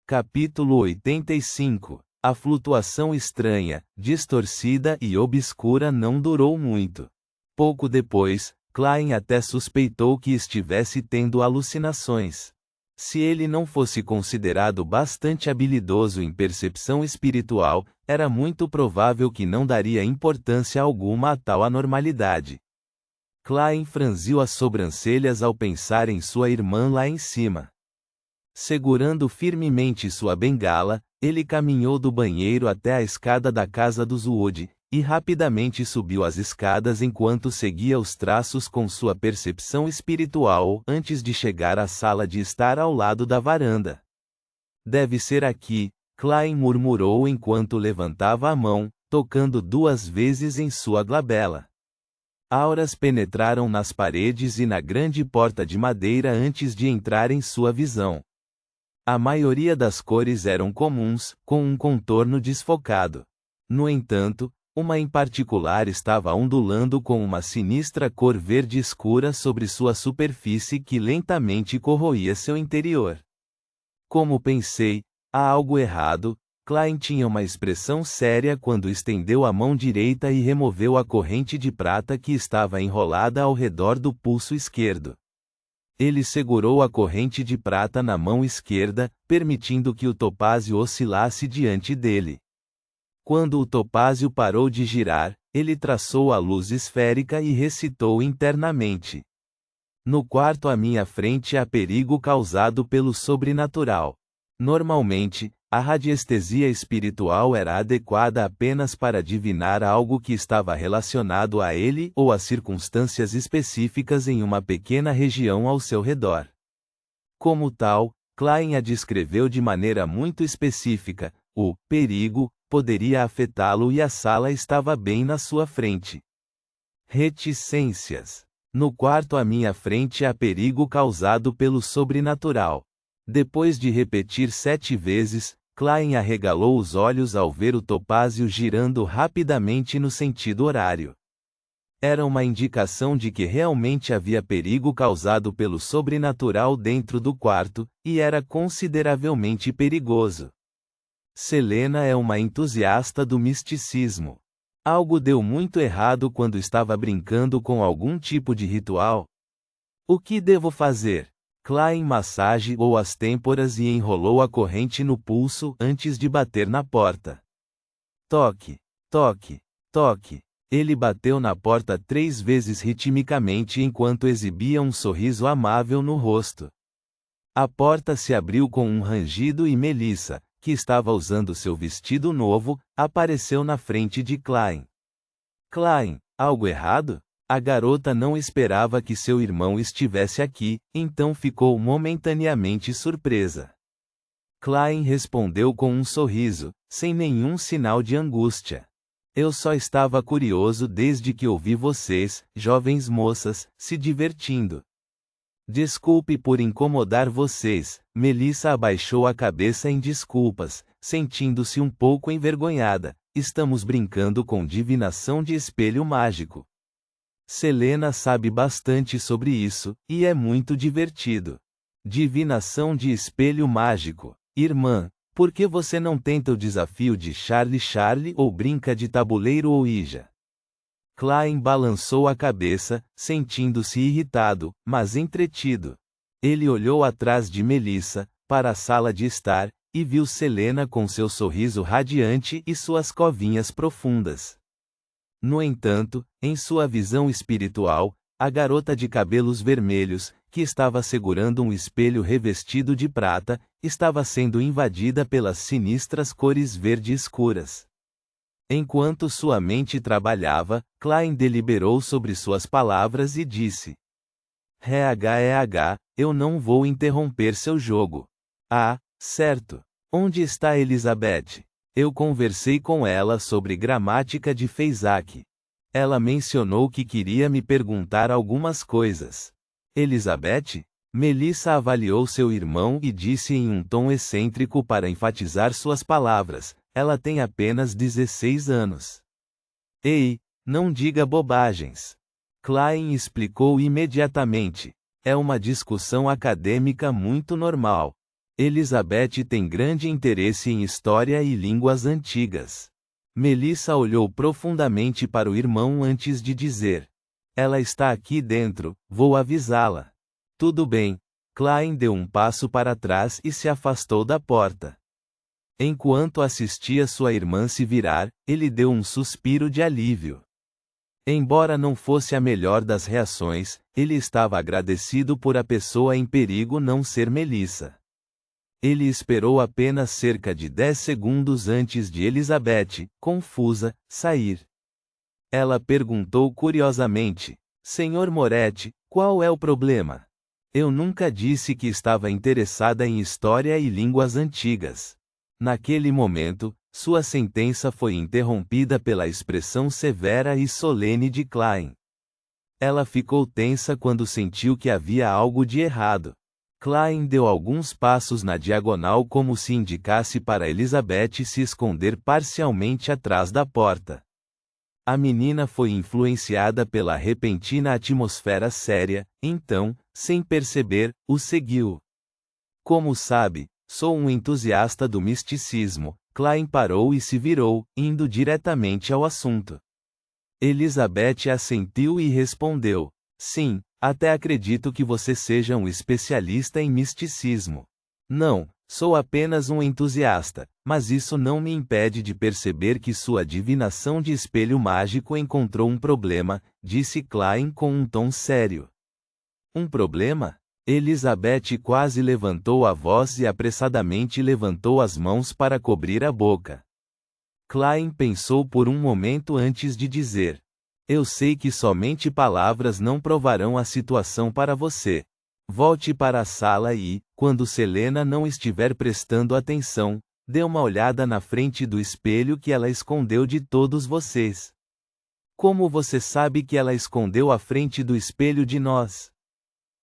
Capítulo 85. A flutuação estranha, distorcida e obscura não durou muito. Pouco depois, Klein até suspeitou que estivesse tendo alucinações. Se ele não fosse considerado bastante habilidoso em percepção espiritual, era muito provável que não daria importância alguma a tal anormalidade. Klein franziu as sobrancelhas ao pensar em sua irmã lá em cima. Segurando firmemente sua bengala, ele caminhou do banheiro até a escada da casa dos Wood, e rapidamente subiu as escadas enquanto seguia os traços com sua percepção espiritual antes de chegar à sala de estar ao lado da varanda. Deve ser aqui, Klein murmurou enquanto levantava a mão, tocando 2 vezes em sua glabela. Auras penetraram nas paredes e na grande porta de madeira antes de entrar em sua visão. A maioria das cores eram comuns, com um contorno desfocado. No entanto, uma em particular estava ondulando com uma sinistra cor verde escura sobre sua superfície que lentamente corroía seu interior. Como pensei, há algo errado. Klein tinha uma expressão séria quando estendeu a mão direita e removeu a corrente de prata que estava enrolada ao redor do pulso esquerdo. Ele segurou a corrente de prata na mão esquerda, permitindo que o topázio oscilasse diante dele. Quando o topázio parou de girar, ele traçou a luz esférica e recitou internamente: "No quarto à minha frente há perigo causado pelo sobrenatural." Normalmente, a radiestesia espiritual era adequada apenas para adivinhar algo que estava relacionado a ele ou a circunstâncias específicas em uma pequena região ao seu redor. Como tal, Klein a descreveu de maneira muito específica: o perigo poderia afetá-lo e a sala estava bem na sua frente. Reticências. No quarto à minha frente há perigo causado pelo sobrenatural. Depois de repetir 7 vezes, Klein arregalou os olhos ao ver o topázio girando rapidamente no sentido horário. Era uma indicação de que realmente havia perigo causado pelo sobrenatural dentro do quarto, e era consideravelmente perigoso. Selena é uma entusiasta do misticismo. Algo deu muito errado quando estava brincando com algum tipo de ritual. O que devo fazer? Klein massageou as têmporas e enrolou a corrente no pulso antes de bater na porta. Toque, toque, toque. Ele bateu na porta 3 vezes ritmicamente enquanto exibia um sorriso amável no rosto. A porta se abriu com um rangido e Melissa, que estava usando seu vestido novo, apareceu na frente de Klein. Klein, algo errado? A garota não esperava que seu irmão estivesse aqui, então ficou momentaneamente surpresa. Klein respondeu com um sorriso, sem nenhum sinal de angústia. Eu só estava curioso desde que ouvi vocês, jovens moças, se divertindo. Desculpe por incomodar vocês. Melissa abaixou a cabeça em desculpas, sentindo-se um pouco envergonhada. Estamos brincando com divinação de espelho mágico. Selena sabe bastante sobre isso, e é muito divertido. Divinação de espelho mágico. Irmã, por que você não tenta o desafio de Charlie ou brinca de tabuleiro ou Ouija? Klein balançou a cabeça, sentindo-se irritado, mas entretido. Ele olhou atrás de Melissa, para a sala de estar, e viu Selena com seu sorriso radiante e suas covinhas profundas. No entanto, em sua visão espiritual, a garota de cabelos vermelhos, que estava segurando um espelho revestido de prata, estava sendo invadida pelas sinistras cores verde escuras. Enquanto sua mente trabalhava, Klein deliberou sobre suas palavras e disse: eu não vou interromper seu jogo. Ah, certo. Onde está Elizabeth? Eu conversei com ela sobre gramática de Feyzak. Ela mencionou que queria me perguntar algumas coisas. Elizabeth? Melissa avaliou seu irmão e disse em um tom excêntrico para enfatizar suas palavras: ela tem apenas 16 anos. Ei, não diga bobagens. Klein explicou imediatamente. É uma discussão acadêmica muito normal. Elizabeth tem grande interesse em história e línguas antigas. Melissa olhou profundamente para o irmão antes de dizer: ela está aqui dentro, vou avisá-la. Tudo bem. Klein deu um passo para trás e se afastou da porta. Enquanto assistia sua irmã se virar, ele deu um suspiro de alívio. Embora não fosse a melhor das reações, ele estava agradecido por a pessoa em perigo não ser Melissa. Ele esperou apenas cerca de 10 segundos antes de Elizabeth, confusa, sair. Ela perguntou curiosamente: Sr. Moretti, qual é o problema? Eu nunca disse que estava interessada em história e línguas antigas. Naquele momento, sua sentença foi interrompida pela expressão severa e solene de Klein. Ela ficou tensa quando sentiu que havia algo de errado. Klein deu alguns passos na diagonal como se indicasse para Elizabeth se esconder parcialmente atrás da porta. A menina foi influenciada pela repentina atmosfera séria, então, sem perceber, o seguiu. Como sabe, sou um entusiasta do misticismo. Klein parou e se virou, indo diretamente ao assunto. Elizabeth assentiu e respondeu: sim, até acredito que você seja um especialista em misticismo. Não, sou apenas um entusiasta, mas isso não me impede de perceber que sua divinação de espelho mágico encontrou um problema, disse Klein com um tom sério. Um problema? Elizabeth quase levantou a voz e apressadamente levantou as mãos para cobrir a boca. Klein pensou por um momento antes de dizer: eu sei que somente palavras não provarão a situação para você. Volte para a sala e, quando Selena não estiver prestando atenção, dê uma olhada na frente do espelho que ela escondeu de todos vocês. Como você sabe que ela escondeu a frente do espelho de nós?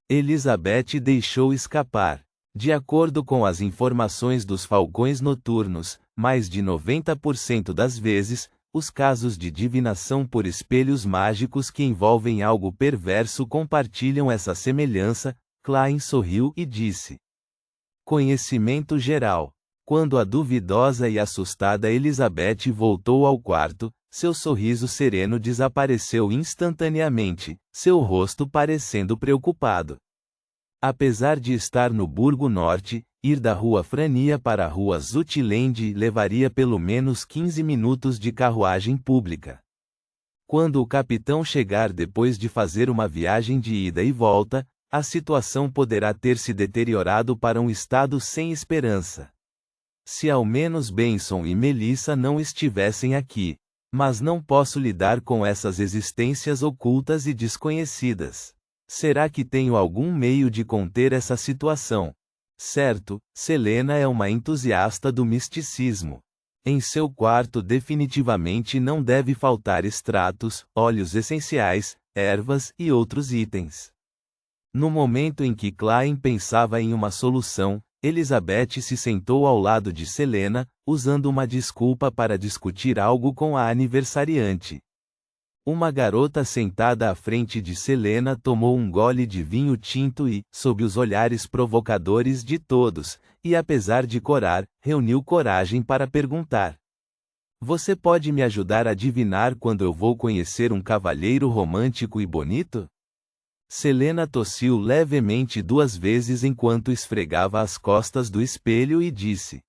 Elizabeth deixou escapar. De acordo com as informações dos Falcões Noturnos, mais de 90% das vezes, os casos de divinação por espelhos mágicos que envolvem algo perverso compartilham essa semelhança. Klein sorriu e disse: conhecimento geral. Quando a duvidosa e assustada Elizabeth voltou ao quarto, seu sorriso sereno desapareceu instantaneamente, seu rosto parecendo preocupado. Apesar de estar no Burgo Norte, ir da Rua Frania para a Rua Zutland levaria pelo menos 15 minutos de carruagem pública. Quando o capitão chegar depois de fazer uma viagem de ida e volta, a situação poderá ter se deteriorado para um estado sem esperança. Se ao menos Benson e Melissa não estivessem aqui. Mas não posso lidar com essas existências ocultas e desconhecidas. Será que tenho algum meio de conter essa situação? Certo, Selena é uma entusiasta do misticismo. Em seu quarto definitivamente não deve faltar extratos, óleos essenciais, ervas e outros itens. No momento em que Klein pensava em uma solução, Elizabeth se sentou ao lado de Selena, usando uma desculpa para discutir algo com a aniversariante. Uma garota sentada à frente de Selena tomou um gole de vinho tinto e, sob os olhares provocadores de todos, e apesar de corar, reuniu coragem para perguntar: você pode me ajudar a adivinhar quando eu vou conhecer um cavalheiro romântico e bonito? Selena tossiu levemente 2 vezes enquanto esfregava as costas do espelho e disse: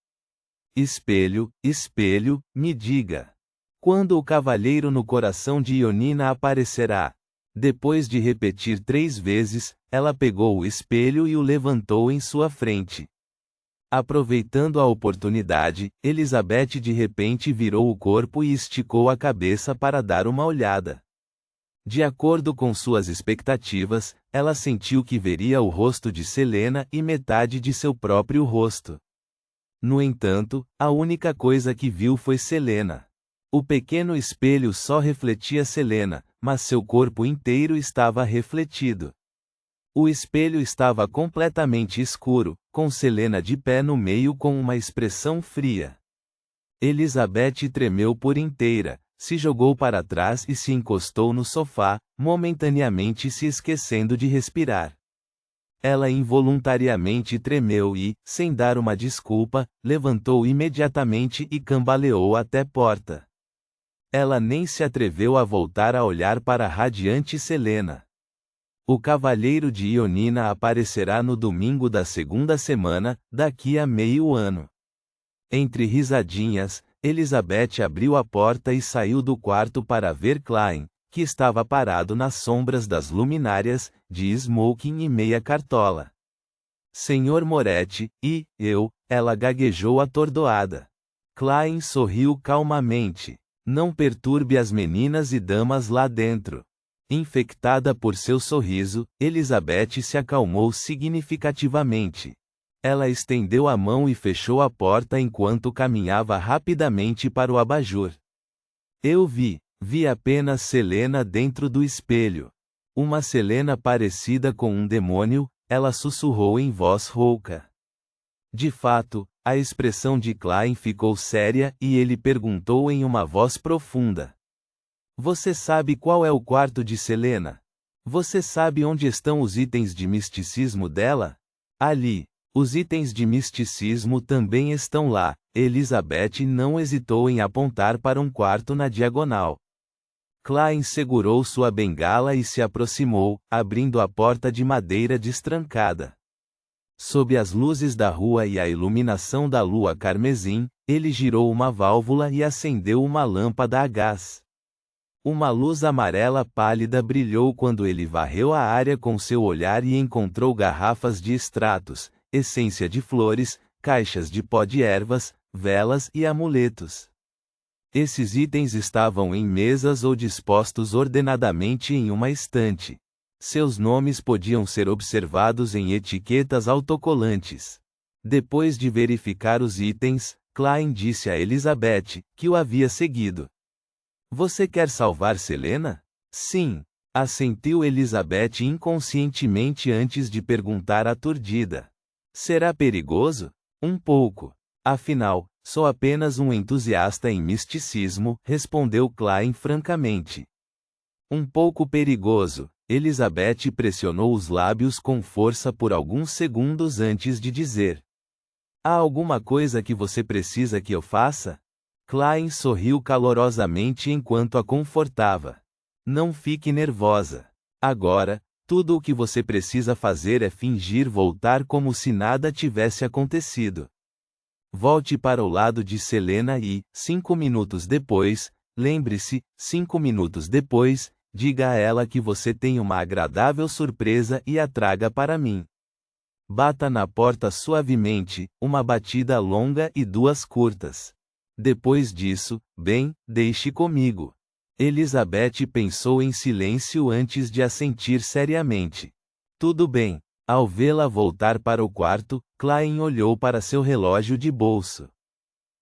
espelho, espelho, me diga. Quando o cavalheiro no coração de Ionina aparecerá? Depois de repetir 3 vezes, ela pegou o espelho e o levantou em sua frente. Aproveitando a oportunidade, Elizabeth de repente virou o corpo e esticou a cabeça para dar uma olhada. De acordo com suas expectativas, ela sentiu que veria o rosto de Selena e metade de seu próprio rosto. No entanto, a única coisa que viu foi Selena. O pequeno espelho só refletia Selena, mas seu corpo inteiro estava refletido. O espelho estava completamente escuro, com Selena de pé no meio com uma expressão fria. Elizabeth tremeu por inteira. Se jogou para trás e se encostou no sofá, momentaneamente se esquecendo de respirar. Ela involuntariamente tremeu e, sem dar uma desculpa, levantou imediatamente e cambaleou até a porta. Ela nem se atreveu a voltar a olhar para a radiante Selena. O cavalheiro de Ionina aparecerá no domingo da segunda semana, daqui a meio ano. Entre risadinhas, Elizabeth abriu a porta e saiu do quarto para ver Klein, que estava parado nas sombras das luminárias, de smoking e meia cartola. Senhor Moretti, ela gaguejou atordoada. Klein sorriu calmamente. Não perturbe as meninas e damas lá dentro. Infectada por seu sorriso, Elizabeth se acalmou significativamente. Ela estendeu a mão e fechou a porta enquanto caminhava rapidamente para o abajur. Eu vi apenas Selena dentro do espelho. Uma Selena parecida com um demônio, ela sussurrou em voz rouca. De fato, a expressão de Klein ficou séria e ele perguntou em uma voz profunda. Você sabe qual é o quarto de Selena? Você sabe onde estão os itens de misticismo dela? Ali. Os itens de misticismo também estão lá. Elizabeth não hesitou em apontar para um quarto na diagonal. Klein segurou sua bengala e se aproximou, abrindo a porta de madeira destrancada. Sob as luzes da rua e a iluminação da lua carmesim, ele girou uma válvula e acendeu uma lâmpada a gás. Uma luz amarela pálida brilhou quando ele varreu a área com seu olhar e encontrou garrafas de extratos, essência de flores, caixas de pó de ervas, velas e amuletos. Esses itens estavam em mesas ou dispostos ordenadamente em uma estante. Seus nomes podiam ser observados em etiquetas autocolantes. Depois de verificar os itens, Klein disse a Elizabeth, que o havia seguido. Você quer salvar Selena? Sim, assentiu Elizabeth inconscientemente antes de perguntar aturdida. Será perigoso? Um pouco. Afinal, sou apenas um entusiasta em misticismo, respondeu Klein francamente. Um pouco perigoso. Elizabeth pressionou os lábios com força por alguns segundos antes de dizer. Há alguma coisa que você precisa que eu faça? Klein sorriu calorosamente enquanto a confortava. Não fique nervosa. Agora, tudo o que você precisa fazer é fingir voltar como se nada tivesse acontecido. Volte para o lado de Selena e, 5 minutos depois, lembre-se, 5 minutos depois, diga a ela que você tem uma agradável surpresa e a traga para mim. Bata na porta suavemente, uma batida longa e 2 curtas. Depois disso, deixe comigo. Elizabeth pensou em silêncio antes de assentir seriamente. Tudo bem. Ao vê-la voltar para o quarto, Klein olhou para seu relógio de bolso.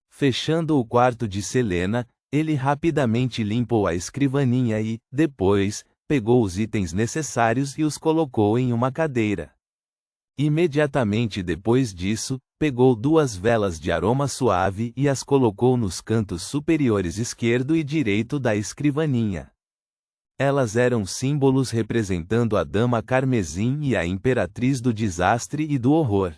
Fechando o quarto de Selena, ele rapidamente limpou a escrivaninha e, depois, pegou os itens necessários e os colocou em uma cadeira. Imediatamente depois disso, pegou 2 velas de aroma suave e as colocou nos cantos superiores esquerdo e direito da escrivaninha. Elas eram símbolos representando a Dama Carmesim e a Imperatriz do Desastre e do Horror.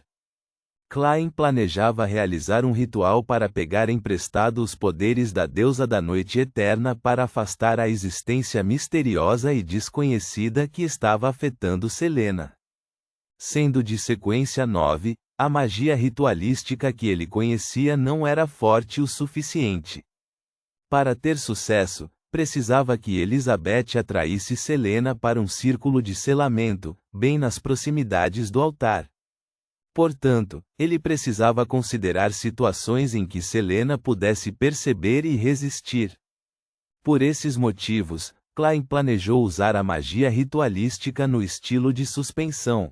Klein planejava realizar um ritual para pegar emprestado os poderes da deusa da noite eterna para afastar a existência misteriosa e desconhecida que estava afetando Selena. Sendo de sequência 9, a magia ritualística que ele conhecia não era forte o suficiente. Para ter sucesso, precisava que Elizabeth atraísse Selena para um círculo de selamento, bem nas proximidades do altar. Portanto, ele precisava considerar situações em que Selena pudesse perceber e resistir. Por esses motivos, Klein planejou usar a magia ritualística no estilo de suspensão.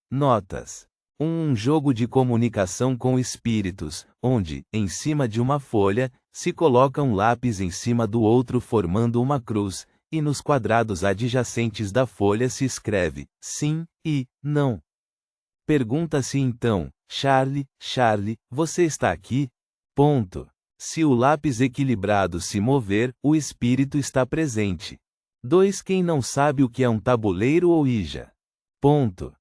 Notas. Um jogo de comunicação com espíritos, onde, em cima de uma folha, se coloca um lápis em cima do outro formando uma cruz, e nos quadrados adjacentes da folha se escreve sim e não. Pergunta-se então, Charlie, você está aqui? Ponto. Se o lápis equilibrado se mover, o espírito está presente. 2. Quem não sabe o que é um tabuleiro ou Ouija? Ponto.